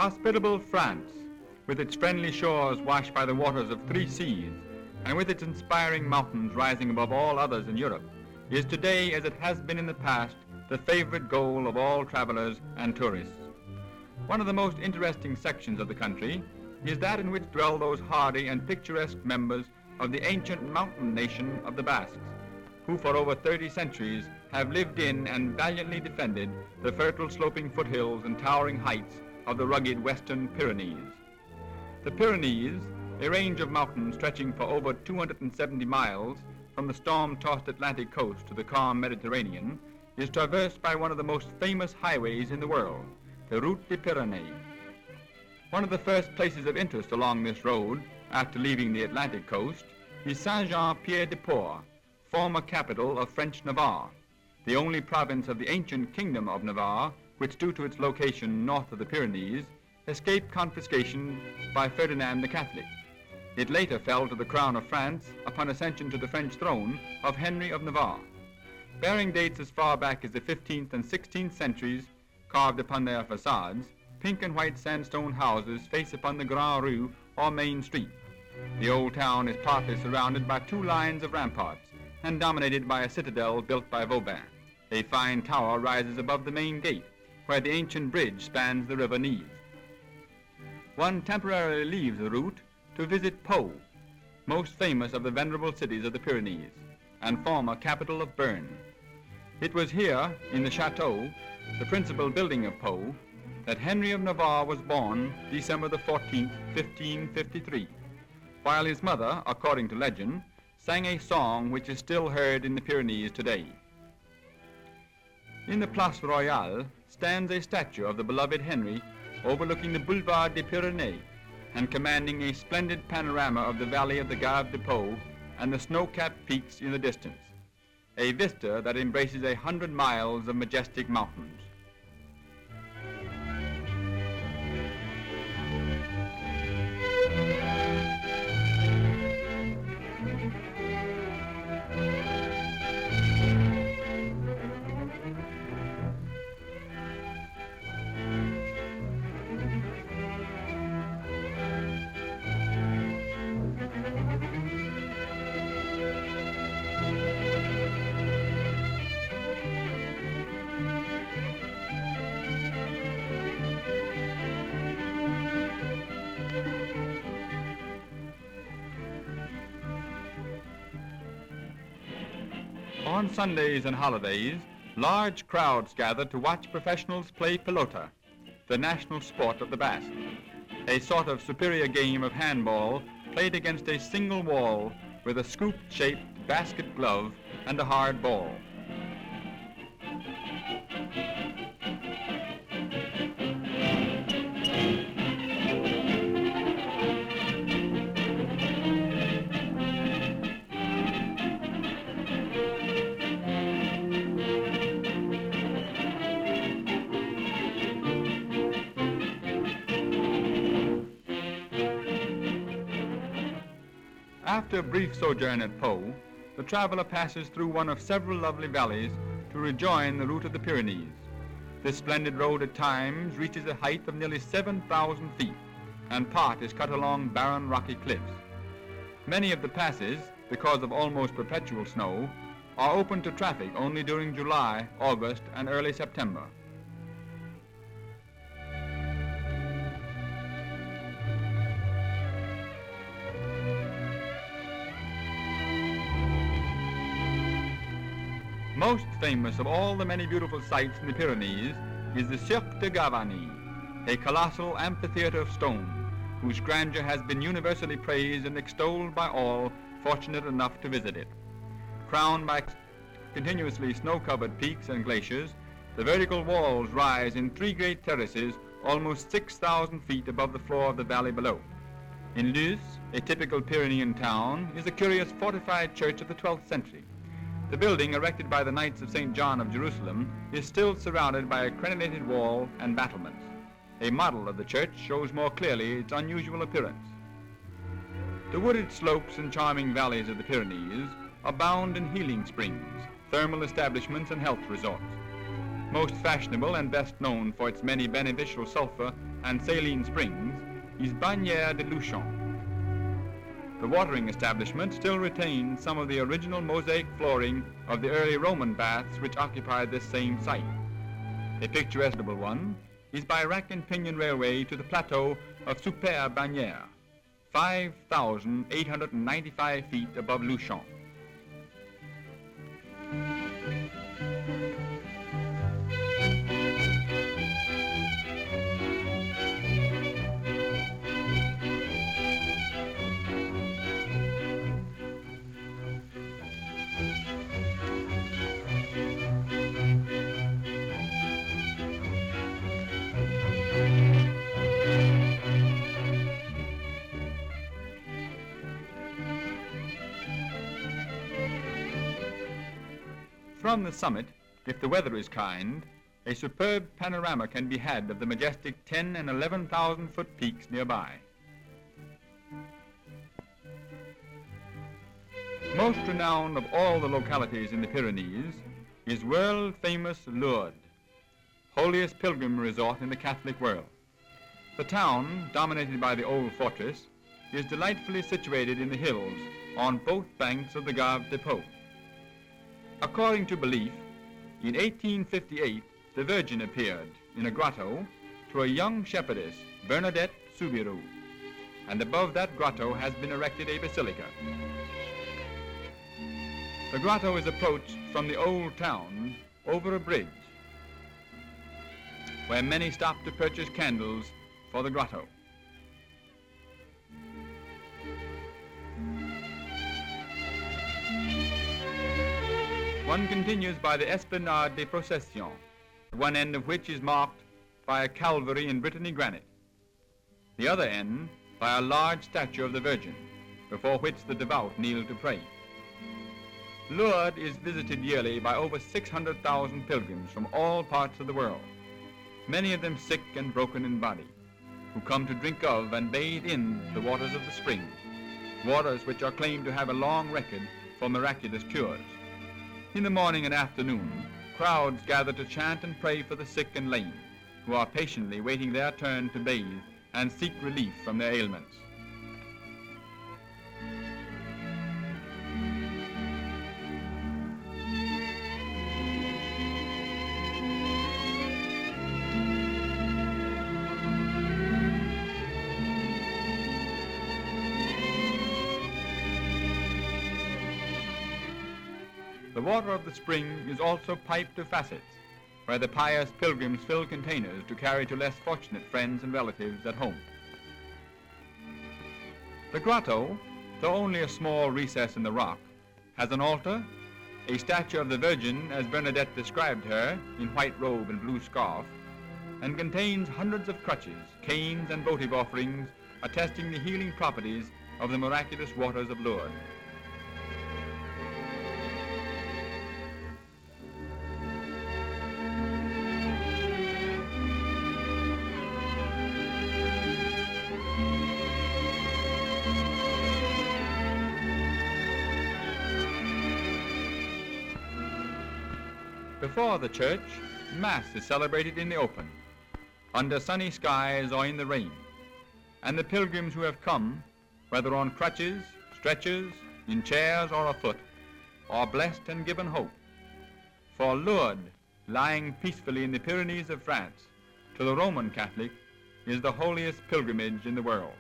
Hospitable France, with its friendly shores washed by the waters of 3 seas, and with its inspiring mountains rising above all others in Europe, is today, as it has been in the past, the favorite goal of all travelers and tourists. One of the most interesting sections of the country is that in which dwell those hardy and picturesque members of the ancient mountain nation of the Basques, who for over 30 centuries have lived in and valiantly defended the fertile sloping foothills and towering heights of the rugged western Pyrenees. The Pyrenees, a range of mountains stretching for over 270 miles from the storm-tossed Atlantic coast to the calm Mediterranean, is traversed by one of the most famous highways in the world, the Route des Pyrénées. One of the first places of interest along this road, after leaving the Atlantic coast, is Saint-Jean-Pied-de-Port, former capital of French Navarre, the only province of the ancient kingdom of Navarre which, due to its location north of the Pyrenees, escaped confiscation by Ferdinand the Catholic. It later fell to the crown of France upon ascension to the French throne of Henry of Navarre. Bearing dates as far back as the 15th and 16th centuries, carved upon their facades, pink and white sandstone houses face upon the Grand Rue or Main Street. The old town is partly surrounded by 2 lines of ramparts and dominated by a citadel built by Vauban. A fine tower rises above the main gate, where the ancient bridge spans the river Nive. One temporarily leaves the route to visit Pau, most famous of the venerable cities of the Pyrenees, and former capital of Béarn. It was here, in the chateau, the principal building of Pau, that Henry of Navarre was born December the 14th, 1553, while his mother, according to legend, sang a song which is still heard in the Pyrenees today. In the Place Royale stands a statue of the beloved Henry overlooking the Boulevard des Pyrénées and commanding a splendid panorama of the valley of the Gave de Pau and the snow-capped peaks in the distance, a vista that embraces 100 miles of majestic mountains. On Sundays and holidays, large crowds gather to watch professionals play pelota, the national sport of the Basques, a sort of superior game of handball played against a single wall with a scoop-shaped basket glove and a hard ball. After a brief sojourn at Pau, the traveler passes through one of several lovely valleys to rejoin the route of the Pyrenees. This splendid road at times reaches a height of nearly 7,000 feet, and part is cut along barren rocky cliffs. Many of the passes, because of almost perpetual snow, are open to traffic only during July, August, and early September. Most famous of all the many beautiful sights in the Pyrenees is the Cirque de Gavarnie, a colossal amphitheater of stone, whose grandeur has been universally praised and extolled by all fortunate enough to visit it. Crowned by continuously snow-covered peaks and glaciers, the vertical walls rise in 3 great terraces almost 6,000 feet above the floor of the valley below. In Lourdes, a typical Pyrenean town, is a curious fortified church of the 12th century. The building, erected by the Knights of St. John of Jerusalem, is still surrounded by a crenellated wall and battlements. A model of the church shows more clearly its unusual appearance. The wooded slopes and charming valleys of the Pyrenees abound in healing springs, thermal establishments, and health resorts. Most fashionable and best known for its many beneficial sulfur and saline springs is Bagnères de Luchon. The watering establishment still retains some of the original mosaic flooring of the early Roman baths which occupied this same site. A picturesque one is by rack and pinion railway to the plateau of Super Bagnères, 5,895 feet above Luchon. From the summit, if the weather is kind, a superb panorama can be had of the majestic 10 and 11,000 foot peaks nearby. Most renowned of all the localities in the Pyrenees is world-famous Lourdes, holiest pilgrim resort in the Catholic world. The town, dominated by the old fortress, is delightfully situated in the hills on both banks of the Gave de Pau. According to belief, in 1858, the Virgin appeared in a grotto to a young shepherdess, Bernadette Soubirous, and above that grotto has been erected a basilica. The grotto is approached from the old town over a bridge, where many stop to purchase candles for the grotto. One continues by the Esplanade des Processions, one end of which is marked by a Calvary in Brittany granite, the other end by a large statue of the Virgin, before which the devout kneel to pray. Lourdes is visited yearly by over 600,000 pilgrims from all parts of the world, many of them sick and broken in body, who come to drink of and bathe in the waters of the spring, waters which are claimed to have a long record for miraculous cures. In the morning and afternoon, crowds gather to chant and pray for the sick and lame, who are patiently waiting their turn to bathe and seek relief from their ailments. The water of the spring is also piped to facets, where the pious pilgrims fill containers to carry to less fortunate friends and relatives at home. The grotto, though only a small recess in the rock, has an altar, a statue of the Virgin as Bernadette described her in white robe and blue scarf, and contains hundreds of crutches, canes, and votive offerings attesting the healing properties of the miraculous waters of Lourdes. Before the church, Mass is celebrated in the open, under sunny skies or in the rain, and the pilgrims who have come, whether on crutches, stretchers, in chairs or afoot, are blessed and given hope. For Lourdes, lying peacefully in the Pyrenees of France, to the Roman Catholic, is the holiest pilgrimage in the world.